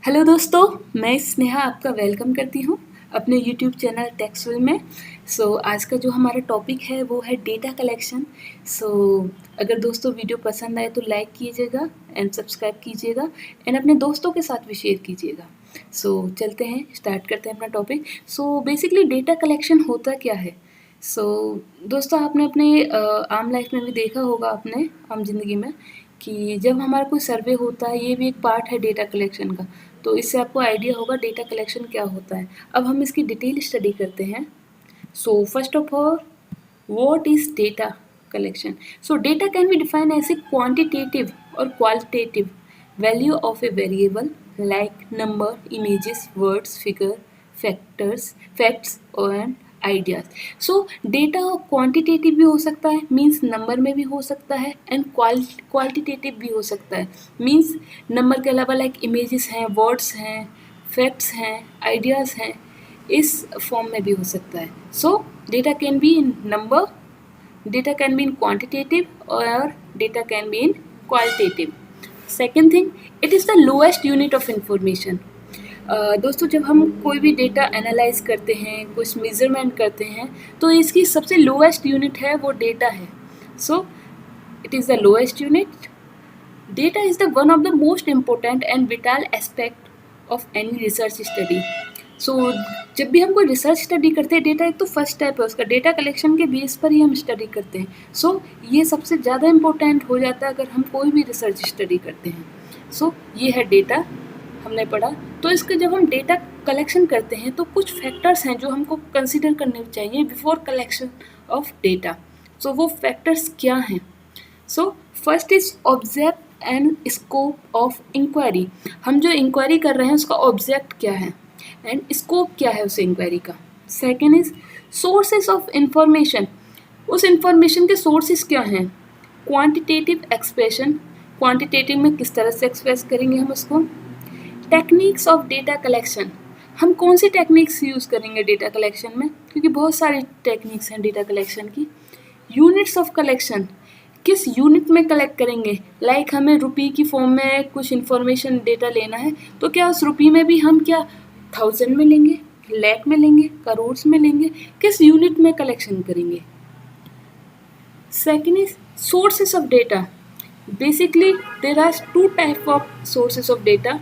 Hello दोस्तों, मैं स्नेहा आपका वेलकम करती हूँ अपने यूट्यूब चैनल टेक्सविल में। आज का जो हमारा टॉपिक है वो है डेटा कलेक्शन। अगर दोस्तों वीडियो पसंद आए तो लाइक कीजिएगा एंड सब्सक्राइब कीजिएगा एंड अपने दोस्तों के साथ भी शेयर कीजिएगा। चलते हैं, स्टार्ट करते हैं अपना टॉपिक। बेसिकली डेटा कलेक्शन होता क्या है? दोस्तों, आपने अपने आम लाइफ में भी देखा होगा, अपने आम जिंदगी में, कि जब हमारा कोई सर्वे होता है, ये भी एक पार्ट है डेटा कलेक्शन का। तो इससे आपको आइडिया होगा डेटा कलेक्शन क्या होता है। अब हम इसकी डिटेल स्टडी करते हैं। First of all, what is data collection? Data can be defined as a quantitative or qualitative value of a variable like number, images, words, figure, facts and ideas. Data quantitative भी हो सकता है, means number में भी हो सकता है, and qualitative भी हो सकता है, मीन्स नंबर के अलावा लाइक इमेजेस हैं, वर्ड्स हैं, फैक्ट्स हैं, आइडियाज़ हैं, इस फॉर्म में भी हो सकता है। Data can be in number, data can be in quantitative or data can be in qualitative. Second thing, it is the lowest unit of information. दोस्तों, जब हम कोई भी डेटा एनालाइज करते हैं, कुछ मेजरमेंट करते हैं, तो इसकी सबसे लोएस्ट यूनिट है वो डेटा है। It is the lowest unit. Data is the one of the most important and vital aspect of any research study. जब भी हम कोई रिसर्च स्टडी करते हैं, डेटा एक तो फर्स्ट स्टेप है उसका, डेटा कलेक्शन के बेस पर ही हम स्टडी करते हैं। ये सबसे ज़्यादा इम्पोर्टेंट हो जाता है अगर हम कोई भी रिसर्च स्टडी करते हैं। ये है डेटा, हमने पढ़ा। तो इसके जब हम डेटा कलेक्शन करते हैं तो कुछ फैक्टर्स हैं जो हमको कंसिडर करने चाहिए बिफोर कलेक्शन ऑफ डेटा। वो फैक्टर्स क्या हैं? First is object and scope of inquiry. हम जो इंक्वायरी कर रहे हैं उसका ऑब्जेक्ट क्या है एंड स्कोप क्या है उस इंक्वायरी का। Second is sources of information, उस इंफॉर्मेशन के सोर्सेज क्या हैं। क्वांटिटेटिव एक्सप्रेशन, क्वांटिटेटिव में किस तरह से एक्सप्रेस करेंगे हम उसको। टेक्निक्स ऑफ डेटा कलेक्शन, हम कौन सी टेक्निक्स यूज़ करेंगे डेटा कलेक्शन में, क्योंकि बहुत सारी टेक्निक्स हैं डेटा कलेक्शन की। यूनिट्स ऑफ कलेक्शन, किस यूनिट में कलेक्ट करेंगे, लाइक हमें रुपये की फॉर्म में कुछ इन्फॉर्मेशन डेटा लेना है, तो क्या उस रुपये में भी हम क्या 1000 में लेंगे, लाख में लेंगे, करोड़ में लेंगे, किस यूनिट में कलेक्शन करेंगे। Second is sources of data. Basically there are two type of sources of data.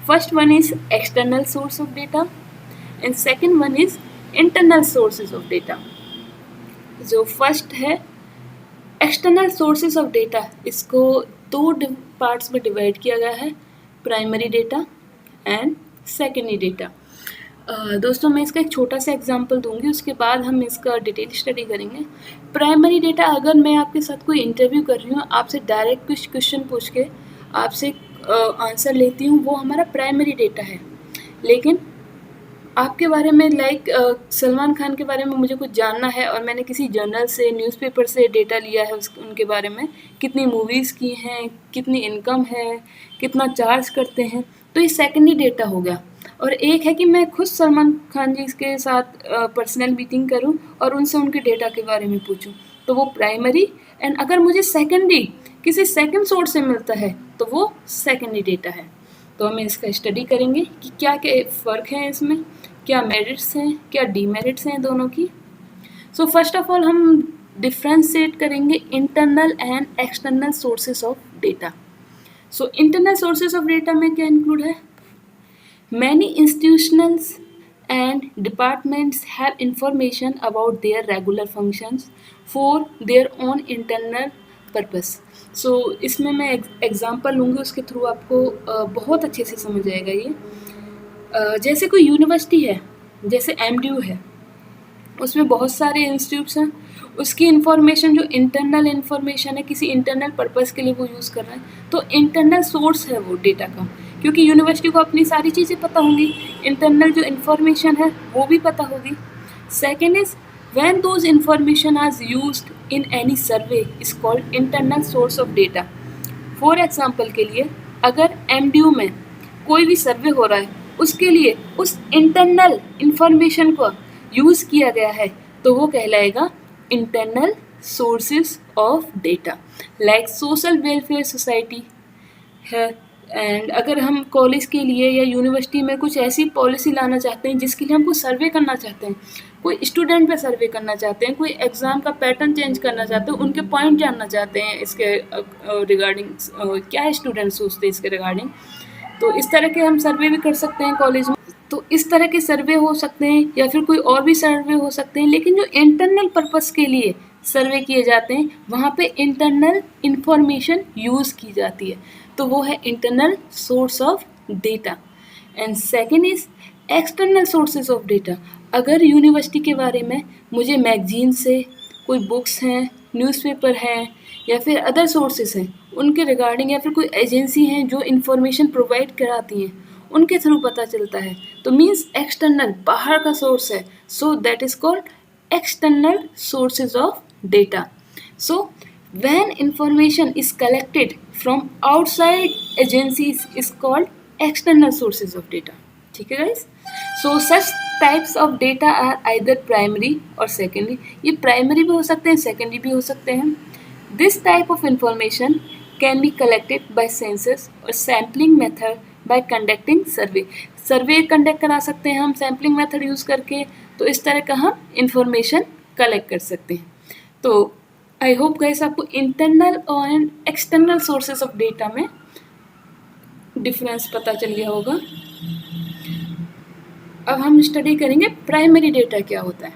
First one is external source of data and second one is internal sources of data. जो first है external sources of data, इसको दो parts में divide किया गया है, primary data and secondary data. दोस्तों, मैं इसका एक छोटा सा एग्जांपल दूंगी, उसके बाद हम इसका डिटेल स्टडी करेंगे. प्राइमरी डेटा, अगर मैं आपके साथ कोई इंटरव्यू कर रही हूँ, आपसे डायरेक्ट कुछ क्वेश्चन पूछ के आपसे आंसर लेती हूँ, वो हमारा प्राइमरी डेटा है. लेकिन आपके बारे में, लाइक सलमान खान के बारे में मुझे कुछ जानना है और मैंने किसी जर्नल से, न्यूज़पेपर से डेटा लिया है उनके बारे में, कितनी मूवीज़ की हैं, कितनी इनकम है, कितना चार्ज करते हैं, तो ये सेकेंडरी डेटा हो गया. और एक है कि मैं खुद सलमान खान जी के साथ पर्सनल मीटिंग करूं और उनसे उनके डेटा के बारे में पूछूं, तो वो प्राइमरी. एंड अगर मुझे सेकेंडरी किसी सेकेंड सोर्स से मिलता है तो वो सेकेंडरी डेटा है. तो हम इसका स्टडी करेंगे कि क्या क्या फ़र्क है इसमें, क्या मेरिट्स हैं, क्या डीमेरिट्स हैं दोनों की. फर्स्ट ऑफ ऑल हम डिफ्रेंशिएट करेंगे internal and external sources of data. Internal sources of data में क्या इंक्लूड है? Many institutions and departments have information about their regular functions for their own internal purpose. इसमें मैं एग्जांपल लूँगी, उसके through आपको बहुत अच्छे से समझ आएगा ये. जैसे कोई यूनिवर्सिटी है, जैसे MDU है, उसमें बहुत सारे इंस्टीट्यूट्स हैं, उसकी इन्फॉर्मेशन जो इंटरनल इन्फॉर्मेशन है, किसी इंटरनल पर्पस के लिए वो यूज़ कर रहे हैं, तो इंटरनल सोर्स है वो डेटा का, क्योंकि यूनिवर्सिटी को अपनी सारी चीज़ें पता होंगी, इंटरनल जो इन्फॉर्मेशन है वो भी पता होगी. Second is when those information are used in any survey is called internal source of data. For example के लिए, अगर MDU में कोई भी सर्वे हो रहा है, उसके लिए उस इंटरनल इन्फॉर्मेशन को यूज़ किया गया है, तो वो कहलाएगा internal sources of data. Like social welfare society है, एंड अगर हम कॉलेज के लिए या यूनिवर्सिटी में कुछ ऐसी पॉलिसी लाना चाहते हैं जिसके लिए हमको सर्वे करना चाहते हैं, कोई स्टूडेंट पे सर्वे करना चाहते हैं, कोई एग्ज़ाम का पैटर्न चेंज करना चाहते हैं, उनके पॉइंट जानना चाहते हैं इसके रिगार्डिंग, क्या स्टूडेंट सोचते हैं इसके रिगार्डिंग, तो इस तरह के हम सर्वे भी कर सकते हैं कॉलेज में। तो इस तरह के सर्वे हो सकते हैं या फिर कोई और भी सर्वे हो सकते हैं, लेकिन जो इंटरनल पर्पस के लिए सर्वे किए जाते हैं वहाँ पे इंटरनल इंफॉर्मेशन यूज़ की जाती है, तो वो है internal source of data. And second is external sources of data. अगर यूनिवर्सिटी के बारे में मुझे मैगजीन से, कोई बुक्स हैं, न्यूज़पेपर हैं या फिर अदर सोर्सेज हैं उनके रिगार्डिंग, या फिर कोई एजेंसी हैं जो इन्फॉर्मेशन प्रोवाइड कराती हैं, उनके थ्रू पता चलता है, तो मीन्स एक्सटर्नल, बाहर का सोर्स है, so that is called external sources of data. So when information is collected from outside agencies is called external sources of data. ठीक है guys? So such types of data are either primary और secondary. ये primary भी हो सकते हैं, secondary भी हो सकते हैं। This type of information can be collected by census और sampling method by conducting survey. Survey conduct करा सकते हैं हम सैम्पलिंग मेथड यूज़ करके, तो इस तरह का हम इंफॉर्मेशन कलेक्ट कर सकते हैं। तो आई होप गाइस आपको इंटरनल और एक्सटर्नल सोर्सेज ऑफ डेटा में डिफरेंस पता चल गया होगा। अब हम स्टडी करेंगे प्राइमरी डेटा क्या होता है।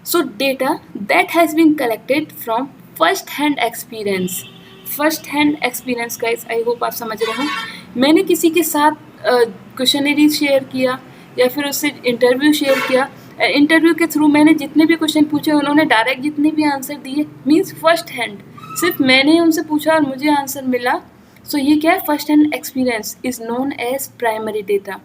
So data that has been collected from first hand experience. First hand experience guys, I hope आप समझ रहे हो। मैंने किसी के साथ क्वेश्चनरी शेयर किया या फिर उससे इंटरव्यू शेयर किया, इंटरव्यू के थ्रू मैंने जितने भी क्वेश्चन पूछे उन्होंने डायरेक्ट जितने भी आंसर दिए, मीन्स फर्स्ट हैंड, सिर्फ मैंने उनसे पूछा और मुझे आंसर मिला। सो ये क्या है? First hand experience is known as primary data.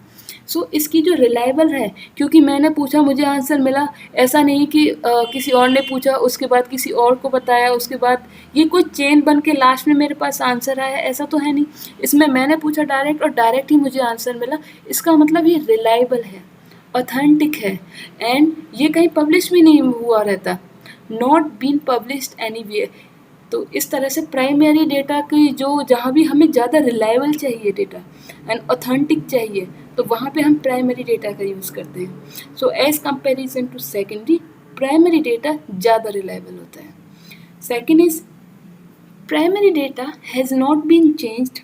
So इसकी जो रिलायबल है, क्योंकि मैंने पूछा मुझे आंसर मिला, ऐसा नहीं कि किसी और ने पूछा उसके बाद किसी और को बताया, उसके बाद ये कोई चेन बन के लास्ट में मेरे पास आंसर आया, ऐसा तो है नहीं। इसमें मैंने पूछा डायरेक्ट और डायरेक्ट ही मुझे आंसर मिला, इसका मतलब ये रिलायबल है, ऑथेंटिक है, एंड ये कहीं पब्लिश भी नहीं हुआ रहता, नॉट बीन पब्लिश्ड एनीवेयर। तो इस तरह से प्राइमरी डेटा की जो जहाँ भी हमें ज़्यादा रिलायबल चाहिए डेटा एंड ऑथेंटिक चाहिए, तो वहाँ पे हम प्राइमरी डेटा का यूज़ करते हैं। So as comparison to secondary, primary data ज़्यादा रिलायबल होता है। Second is primary data has not been changed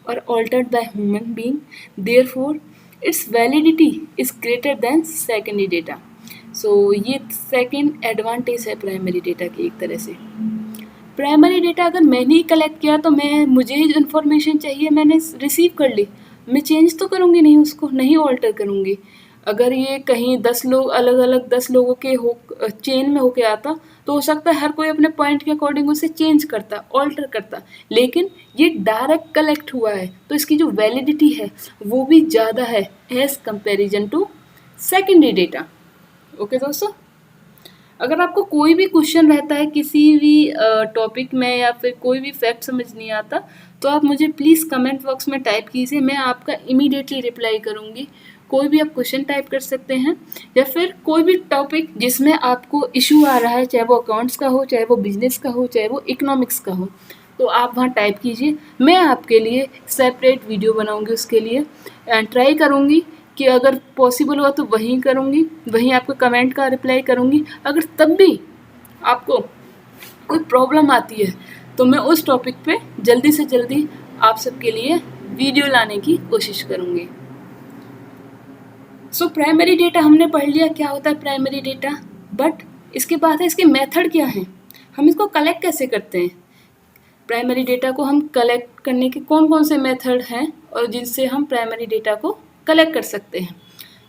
और altered by human being, therefore its validity is greater than secondary data. So ये second advantage है primary data की एक तरह से। प्राइमरी डेटा अगर मैंने ही कलेक्ट किया तो मुझे ही इन्फॉर्मेशन चाहिए, मैंने रिसीव कर ली, मैं चेंज तो करूँगी नहीं, उसको नहीं ऑल्टर करूँगी। अगर ये कहीं 10 लोग अलग अलग 10 लोगों के चेन में होके आता तो हो सकता है हर कोई अपने पॉइंट के अकॉर्डिंग उसे चेंज करता, ऑल्टर करता, लेकिन ये डायरेक्ट कलेक्ट हुआ है तो इसकी जो वैलिडिटी है वो भी ज़्यादा है as comparison to secondary data. Okay दोस्तों, अगर आपको कोई भी क्वेश्चन रहता है किसी भी टॉपिक में या फिर कोई भी फैक्ट समझ नहीं आता तो आप मुझे प्लीज़ कमेंट बॉक्स में टाइप कीजिए, मैं आपका इमीडिएटली रिप्लाई करूँगी। कोई भी आप क्वेश्चन टाइप कर सकते हैं या फिर कोई भी टॉपिक जिसमें आपको इशू आ रहा है, चाहे वो अकाउंट्स का हो, चाहे वो बिजनेस का हो, चाहे वो इकोनॉमिक्स का हो, तो आप वहाँ टाइप कीजिए, मैं आपके लिए सेपरेट वीडियो बनाऊँगी उसके लिए, एंड ट्राई करूँगी कि अगर पॉसिबल हुआ तो वहीं करूँगी, वहीं आपको कमेंट का रिप्लाई करूँगी। अगर तब भी आपको कोई प्रॉब्लम आती है तो मैं उस टॉपिक पे जल्दी से जल्दी आप सबके लिए वीडियो लाने की कोशिश करूँगी। सो प्राइमरी डेटा हमने पढ़ लिया क्या होता है प्राइमरी डेटा, बट इसके बाद है इसके मेथड क्या हैं, हम इसको कलेक्ट कैसे करते हैं। प्राइमरी डेटा को हम कलेक्ट करने के कौन कौन से मेथड हैं और जिनसे हम प्राइमरी डेटा को कलेक्ट कर सकते हैं।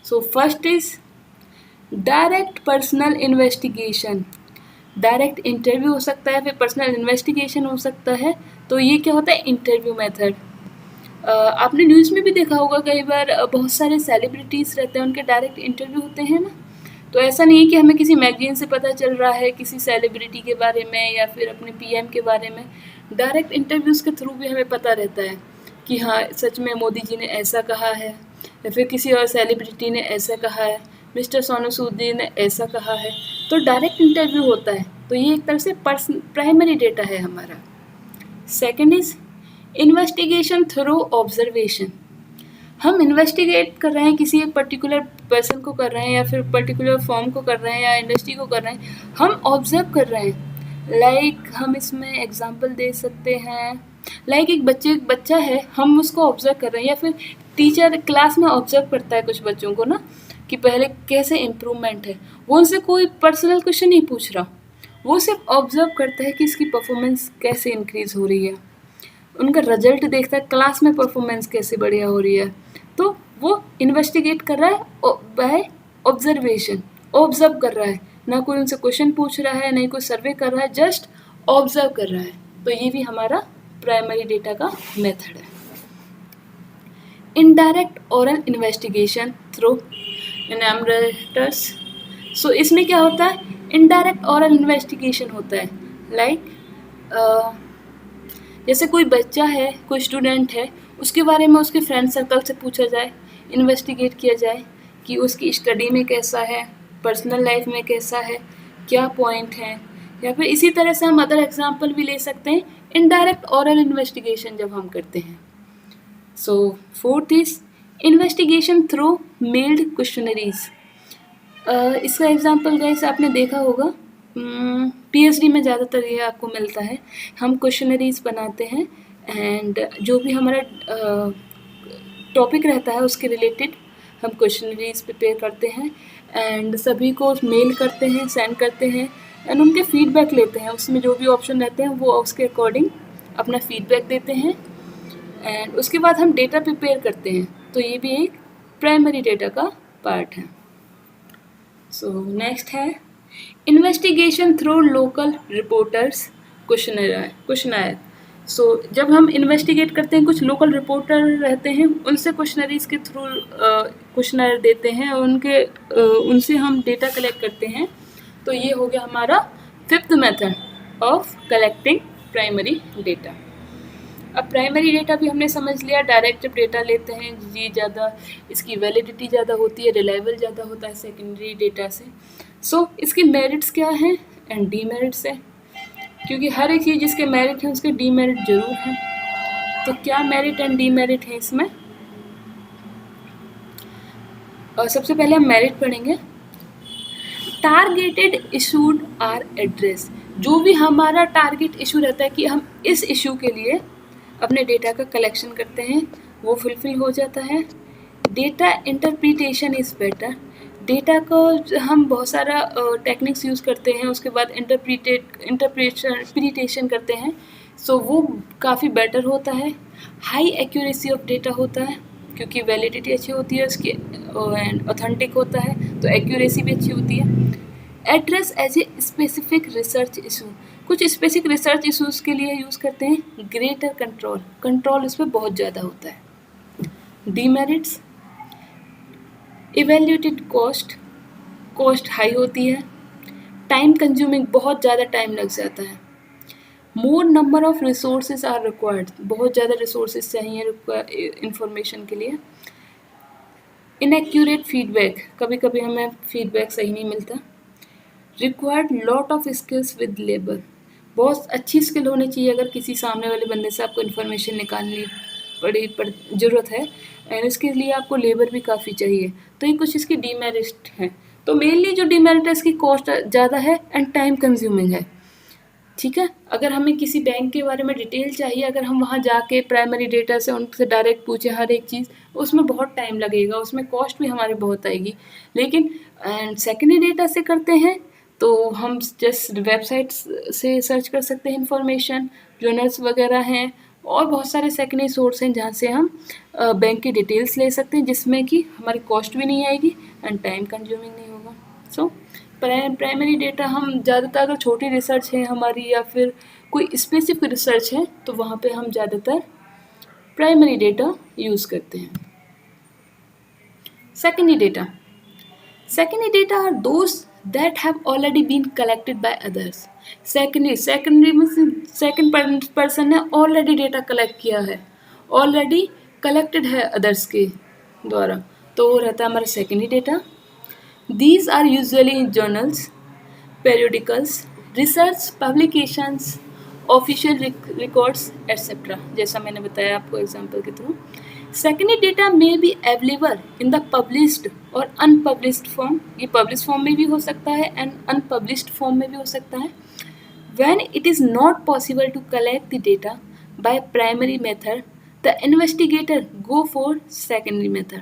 So first is direct personal investigation. Direct interview हो सकता है, फिर पर्सनल इन्वेस्टिगेशन हो सकता है। तो ये क्या होता है? Interview method. आपने न्यूज़ में भी देखा होगा कई बार, बहुत सारे सेलिब्रिटीज़ रहते हैं, उनके डायरेक्ट इंटरव्यू होते हैं ना। तो ऐसा नहीं है कि हमें किसी मैगजीन से पता चल रहा है किसी सेलिब्रिटी के बारे में या फिर अपने पीएम के बारे में, डायरेक्ट इंटरव्यूज़ के थ्रू भी हमें पता रहता है कि हाँ सच में मोदी जी ने ऐसा कहा है या फिर किसी और सेलिब्रिटी ने ऐसा कहा है, मिस्टर सोनू सूद जी ने ऐसा कहा है, तो डायरेक्ट इंटरव्यू होता है। तो ये एक तरह से प्राइमरी डेटा है हमारा। Second is investigation through observation, हम इन्वेस्टिगेट कर रहे हैं, किसी एक पर्टिकुलर पर्सन को कर रहे हैं या फिर पर्टिकुलर फॉर्म को कर रहे हैं या इंडस्ट्री को कर रहे हैं, हम ऑब्जर्व कर रहे हैं। लाइक हम इसमें एग्जांपल दे सकते हैं, लाइक एक बच्चा है, हम उसको ऑब्जर्व कर रहे हैं, या फिर टीचर क्लास में ऑब्जर्व करता है कुछ बच्चों को ना कि पहले कैसे इम्प्रूवमेंट है। वो उनसे कोई पर्सनल क्वेश्चन नहीं पूछ रहा, वो सिर्फ ऑब्जर्व करता है कि इसकी परफॉर्मेंस कैसे इंक्रीज हो रही है, उनका रिजल्ट देखता है, क्लास में परफॉर्मेंस कैसे बढ़िया हो रही है। तो वो इन्वेस्टिगेट कर रहा है बाय ऑब्जर्वेशन, ऑब्जर्व कर रहा है, ना कोई उनसे क्वेश्चन पूछ रहा है, नहीं कोई सर्वे कर रहा है, जस्ट ऑब्जर्व कर रहा है। तो ये भी हमारा प्राइमरी डेटा का मेथड है। इनडायरेक्ट ओरल इन्वेस्टिगेशन थ्रू एनैमरेटर्स, सो इसमें क्या होता है, इनडायरेक्ट ओरल इन्वेस्टिगेशन होता है। लाइक जैसे कोई बच्चा है, कोई स्टूडेंट है, उसके बारे में उसके फ्रेंड सर्कल से पूछा जाए, इन्वेस्टिगेट किया जाए कि उसकी स्टडी में कैसा है, पर्सनल लाइफ में कैसा है, क्या पॉइंट है, या फिर इसी तरह से हम अदर एग्जांपल भी ले सकते हैं इनडायरेक्ट ओरल इन्वेस्टिगेशन जब हम करते हैं। So fourth is investigation through mailed questionnaires. इसका एग्जांपल गाइस आपने देखा होगा, पीएचडी में ज़्यादातर ये आपको मिलता है। हम क्वेश्चनरीज बनाते हैं एंड जो भी हमारा टॉपिक रहता है उसके रिलेटेड हम क्वेश्चनरीज प्रिपेयर करते हैं एंड सभी को मेल करते हैं, सेंड करते हैं एंड उनके फीडबैक लेते हैं। उसमें जो भी ऑप्शन रहते हैं वो उसके अकॉर्डिंग अपना फीडबैक देते हैं एंड उसके बाद हम डेटा प्रिपेयर करते हैं। तो ये भी एक प्राइमरी डेटा का पार्ट है। सो नेक्स्ट है investigation through local reporters questionnaire. So जब हम इन्वेस्टिगेट करते हैं, कुछ लोकल रिपोर्टर रहते हैं, उनसे क्वेश्चनरीज के थ्रू क्वेश्चनर देते हैं और उनसे हम डेटा कलेक्ट करते हैं। तो ये हो गया हमारा fifth method of collecting primary data. अब प्राइमरी डेटा भी हमने समझ लिया, डायरेक्ट जब डेटा लेते हैं ये ज़्यादा, इसकी वैलिडिटी ज़्यादा होती है, रिलायबल ज़्यादा होता है सेकेंडरी डेटा से। सो इसके मेरिट्स क्या हैं एंड डीमेरिट्स है, क्योंकि हर एक चीज़ जिसके मेरिट है उसके डीमेरिट जरूर हैं। तो क्या मेरिट एंड डीमेरिट है इसमें, और सबसे पहले हम मेरिट पढ़ेंगे। टारगेटेड इशूड आर एड्रेस, जो भी हमारा टारगेट इशू रहता है कि हम इस इशू के लिए अपने डेटा का कलेक्शन करते हैं, वो फुलफिल हो जाता है। Data interpretation is better, data को हम बहुत सारा टेक्निक्स यूज़ करते हैं, उसके बाद इंटरप्रिटेशन करते हैं, सो वो काफ़ी बेटर होता है। हाई एक्यूरेसी ऑफ डेटा होता है क्योंकि वैलिडिटी अच्छी होती है उसकी एंड ऑथेंटिक होता है, तो एक्यूरेसी भी अच्छी होती है। Address as a specific research issue, कुछ स्पेसिफिक रिसर्च इशूज़ के लिए यूज़ करते हैं। ग्रेटर कंट्रोल इस पर बहुत ज़्यादा होता है। डीमेरिट्स, इवेल्यूटेड कॉस्ट हाई होती है। टाइम कंज्यूमिंग, बहुत ज़्यादा टाइम लग जाता है। More number of resources are required, बहुत ज़्यादा रिसोर्सेज चाहिए इंफॉर्मेशन के लिए। इनएक्यूरेट फीडबैक, कभी कभी हमें फीडबैक सही नहीं मिलता। Required lot of skills with labour, बहुत अच्छी स्किल होनी चाहिए अगर किसी सामने वाले बंदे से आपको इन्फॉर्मेशन निकालनी ज़रूरत है एंड इसके लिए आपको लेबर भी काफ़ी चाहिए। तो ये कुछ इसकी डीमेरिट हैं। तो मेनली जो डीमेरिट है इसकी कॉस्ट ज़्यादा है एंड टाइम कंज्यूमिंग है। ठीक है, अगर हमें किसी बैंक के बारे में डिटेल चाहिए, अगर हम वहाँ जाके प्राइमरी डेटा से उनसे डायरेक्ट पूछें हर एक चीज़, उसमें बहुत टाइम लगेगा, उसमें कॉस्ट भी हमारी बहुत आएगी। लेकिन सेकेंडरी डेटा से करते हैं तो हम जस्ट वेबसाइट से सर्च कर सकते हैं इन्फॉर्मेशन, जर्नल्स वगैरह हैं और बहुत सारे सेकेंडरी सोर्स हैं जहाँ से हम बैंक की डिटेल्स ले सकते हैं, जिसमें कि हमारी कॉस्ट भी नहीं आएगी एंड टाइम कंज्यूमिंग नहीं होगा। सो प्राइमरी डेटा हम ज़्यादातर, अगर छोटी रिसर्च है हमारी या फिर कोई स्पेसिफिक रिसर्च है, तो वहाँ पे हम ज़्यादातर प्राइमरी डेटा यूज़ करते हैं। Secondary data are those that have already been collected by others. Secondary means second person ने already data collect किया है, already collected है others के द्वारा, तो वो रहता है हमारा secondary data. These are usually in journals, periodicals, research publications official records etcetera, जैसा मैंने बताया आपको एग्जाम्पल के थ्रू। सेकेंडरी डेटा में be available in the published और अनपब्लिश्ड फॉर्म, ये पब्लिश फॉर्म में भी हो सकता है एंड अनपब्लिश्ड फॉर्म में भी हो सकता है। When it is not possible to collect the data by primary method, the investigator go for secondary method.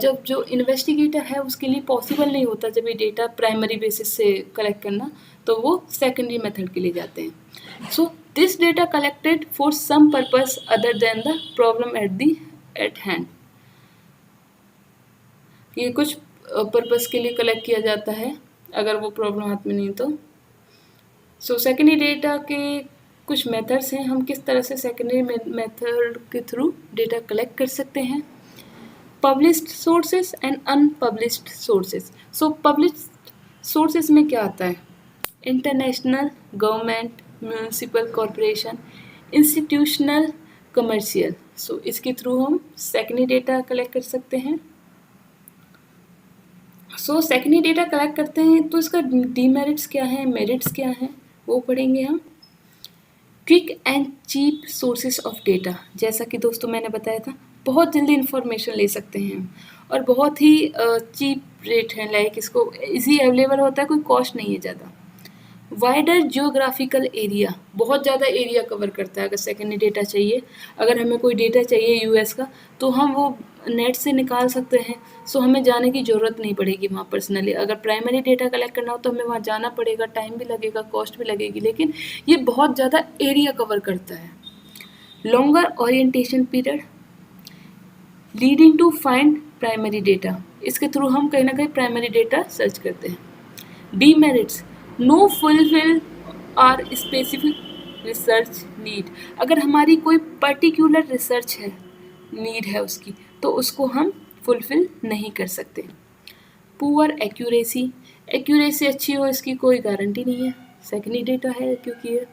जब जो इन्वेस्टिगेटर है उसके लिए पॉसिबल नहीं होता जब ये डेटा प्राइमरी बेसिस से कलेक्ट करना, तो वो सेकेंडरी मेथड के लिए जाते हैं। So this data collected for some purpose other than the problem at hand, ये कुछ पर्पस के लिए कलेक्ट किया जाता है अगर वो प्रॉब्लम हाथ में नहीं तो। सो सेकेंडरी डेटा के कुछ मेथड्स हैं, हम किस तरह से सेकेंडरी मेथड के थ्रू डेटा कलेक्ट कर सकते हैं। Published sources and unpublished sources. So published sources में क्या आता है? International, government, municipal corporation, institutional, commercial. So इसके थ्रू हम सेकेंडरी डेटा कलेक्ट कर सकते हैं। सो सेकेंडरी डेटा कलेक्ट करते हैं तो इसका डीमेरिट्स क्या है, मेरिट्स क्या है, वो पढ़ेंगे हम। Quick and cheap sources of data, जैसा कि दोस्तों मैंने बताया था, बहुत जल्दी इंफॉर्मेशन ले सकते हैं और बहुत ही चीप रेट है, लाइक इसको इजी अवेलेबल होता है, कोई कॉस्ट नहीं है ज़्यादा। वाइडर जियोग्राफिकल एरिया, बहुत ज़्यादा एरिया कवर करता है। अगर सेकेंडरी डेटा चाहिए, अगर हमें कोई डेटा चाहिए यूएस का, तो हम वो नेट से निकाल सकते हैं। सो हमें जाने की ज़रूरत नहीं पड़ेगी वहाँ पर्सनली। अगर प्राइमरी डेटा कलेक्ट करना हो तो हमें वहाँ जाना पड़ेगा, टाइम भी लगेगा, कॉस्ट भी लगेगी, लेकिन ये बहुत ज़्यादा एरिया कवर करता है। Longer orientation period leading to find primary data, इसके थ्रू हम कहीं ना कहीं प्राइमरी डेटा सर्च करते हैं। Demerits, no fulfil our specific research need, अगर हमारी कोई पर्टिकुलर रिसर्च है, नीड है उसकी, तो उसको हम फुलफिल नहीं कर सकते। पुअर एक्यूरेसी, एक्यूरेसी अच्छी हो इसकी कोई गारंटी नहीं है, सेकेंडरी डेटा है क्योंकि ये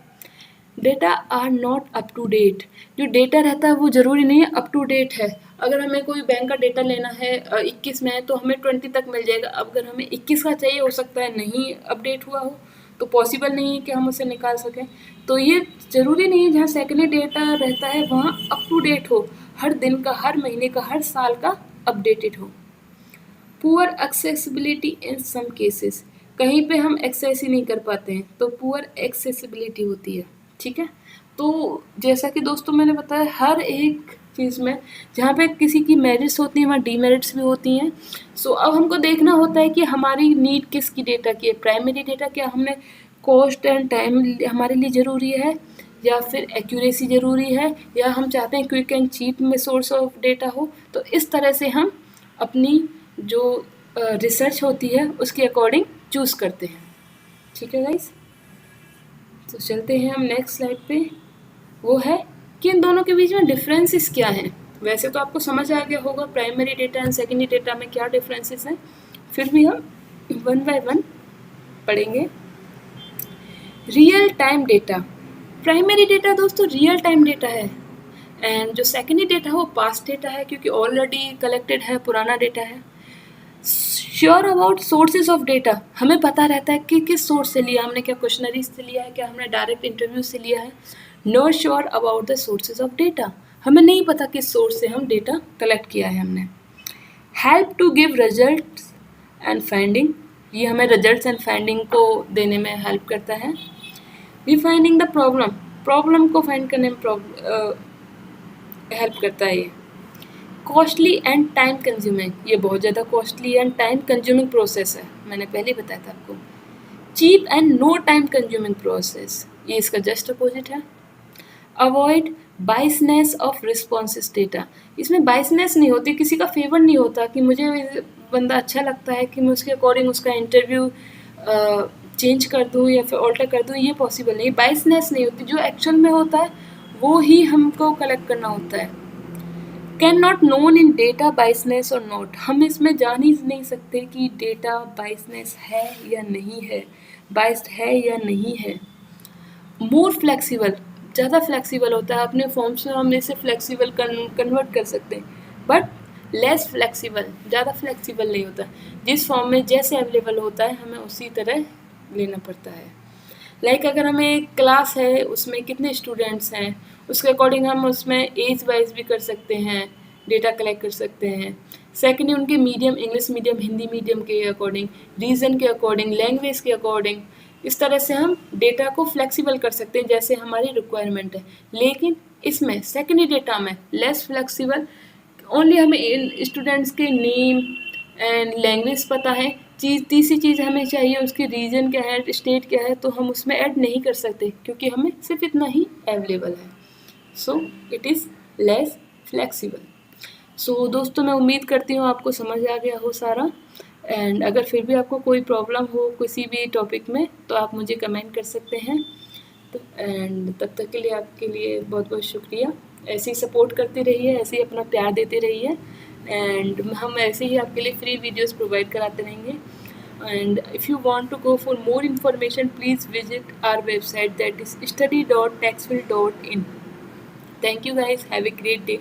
data are not up to date, जो डेटा रहता है वो ज़रूरी नहीं है अप टू डेट है। अगर हमें कोई बैंक का डेटा लेना है 21 में है तो हमें 20 तक मिल जाएगा। अब अगर हमें 21 का चाहिए, हो सकता है नहीं अपडेट हुआ हो, तो पॉसिबल नहीं है कि हम उसे निकाल सकें। तो ये ज़रूरी नहीं है जहाँ सेकेंडरी डेटा रहता है वहाँ अप टू डेट हो, हर दिन का, हर महीने का, हर साल का अपडेटेड हो। पुअर एक्सेसिबिलिटी इन सम केसेस, कहीं पे हम एक्सेस ही नहीं कर पाते हैं तो पुअर एक्सेसिबिलिटी होती है, ठीक है। तो जैसा कि दोस्तों मैंने बताया, हर एक चीज़ में जहाँ पे किसी की मेरिट्स होती हैं वहाँ डीमेरिट्स भी होती हैं। सो अब हमको देखना होता है कि हमारी नीड किसकी डेटा की है। प्राइमरी डेटा क्या हमने कॉस्ट एंड टाइम हमारे लिए ज़रूरी है, या फिर एक्यूरेसी ज़रूरी है, या हम चाहते हैं क्विक एंड चीप में सोर्स ऑफ डेटा हो। तो इस तरह से हम अपनी जो रिसर्च होती है उसके अकॉर्डिंग चूज़ करते हैं, ठीक है गाइस। तो चलते हैं हम नेक्स्ट स्लाइड पे, वो है कि इन दोनों के बीच में डिफरेंसेस क्या हैं। वैसे तो आपको समझ आ गया होगा primary data and secondary data में क्या डिफरेंसेस हैं, फिर भी हम वन बाय वन पढ़ेंगे। Real time data, primary data दोस्तों रियल टाइम डेटा है, एंड जो सेकेंडरी डेटा है वो पास्ट डेटा है क्योंकि ऑलरेडी कलेक्टेड है, पुराना डेटा है। Sure about sources of data, हमें पता रहता है कि किस सोर्स से लिया हमने, क्या क्वेश्चनरी से लिया है, क्या हमने डायरेक्ट इंटरव्यू से लिया है। Not sure about the sources of data, हमें नहीं पता किस सोर्स से हम डेटा कलेक्ट किया है हमने। Help to give results and finding, ये हमें रिजल्ट्स एंड फाइंडिंग को देने में हेल्प करता है। डिफाइनिंग द प्रॉब्लम, प्रॉब्लम को फाइंड करने में हेल्प करता है ये। कॉस्टली एंड टाइम कंज्यूमिंग, ये बहुत ज़्यादा costly and time consuming process है, मैंने पहले ही बताया था आपको। Cheap and no time consuming process, ये इसका जस्ट अपोजिट है। Avoid biasness of responses data, इसमें बाइसनेस नहीं होती, किसी का फेवर नहीं होता कि मुझे बंदा अच्छा लगता है कि मैं उसके अकॉर्डिंग उसका इंटरव्यू चेंज कर दूँ या फिर ऑल्टर कर दूँ, ये पॉसिबल नहीं। बाइसनेस नहीं होती, जो एक्चुअल में होता है वो ही हमको कलेक्ट करना होता है। Can not known in data बाइसनेस और नॉट, हम इसमें जान ही नहीं सकते कि डेटा बाइसनेस है या नहीं है, बाइस्ड है या नहीं है। मोर फ्लेक्सिबल, ज़्यादा फ्लेक्सिबल होता है, अपने फॉर्म्स में हम इसे फ्लेक्सिबल कन्वर्ट कर सकते हैं, बट लेस फ्लेक्सिबल, ज़्यादा फ्लेक्सिबल नहीं होता। जिस फॉर्म में जैसे अवेलेबल होता है हमें उसी तरह लेना पड़ता है। लाइक अगर हमें एक क्लास है उसमें कितने स्टूडेंट्स हैं उसके अकॉर्डिंग हम उसमें एज वाइज भी कर सकते हैं, डेटा कलेक्ट कर सकते हैं। सेकेंडली उनके medium, English medium, Hindi medium के अकॉर्डिंग, रीजन के अकॉर्डिंग, लैंग्वेज के अकॉर्डिंग, इस तरह से हम डेटा को फ्लेक्सिबल कर सकते हैं जैसे हमारी रिक्वायरमेंट है। लेकिन इसमें सेकेंडरी डेटा में लेस फ्लेक्सिबल, ओनली हमें स्टूडेंट्स के नेम एंड लैंग्वेज पता है। तीसरी चीज़ हमें चाहिए उसकी रीजन क्या है, स्टेट क्या है, तो हम उसमें ऐड नहीं कर सकते क्योंकि हमें सिर्फ इतना ही अवेलेबल है। So it is less flexible. So दोस्तों मैं उम्मीद करती हूँ आपको समझ आ गया हो सारा। एंड अगर फिर भी आपको कोई प्रॉब्लम हो किसी भी टॉपिक में तो आप मुझे कमेंट कर सकते हैं। तो एंड तब तक के लिए आपके लिए बहुत बहुत शुक्रिया। ऐसे ही सपोर्ट करते रहिए, ऐसे ही अपना प्यार देते रहिए एंड हम ऐसे ही आपके लिए फ्री वीडियोस प्रोवाइड कराते रहेंगे। And if you want to go for more information, please visit our website, that is study.taxfield.in. Thank you guys. Have a great day.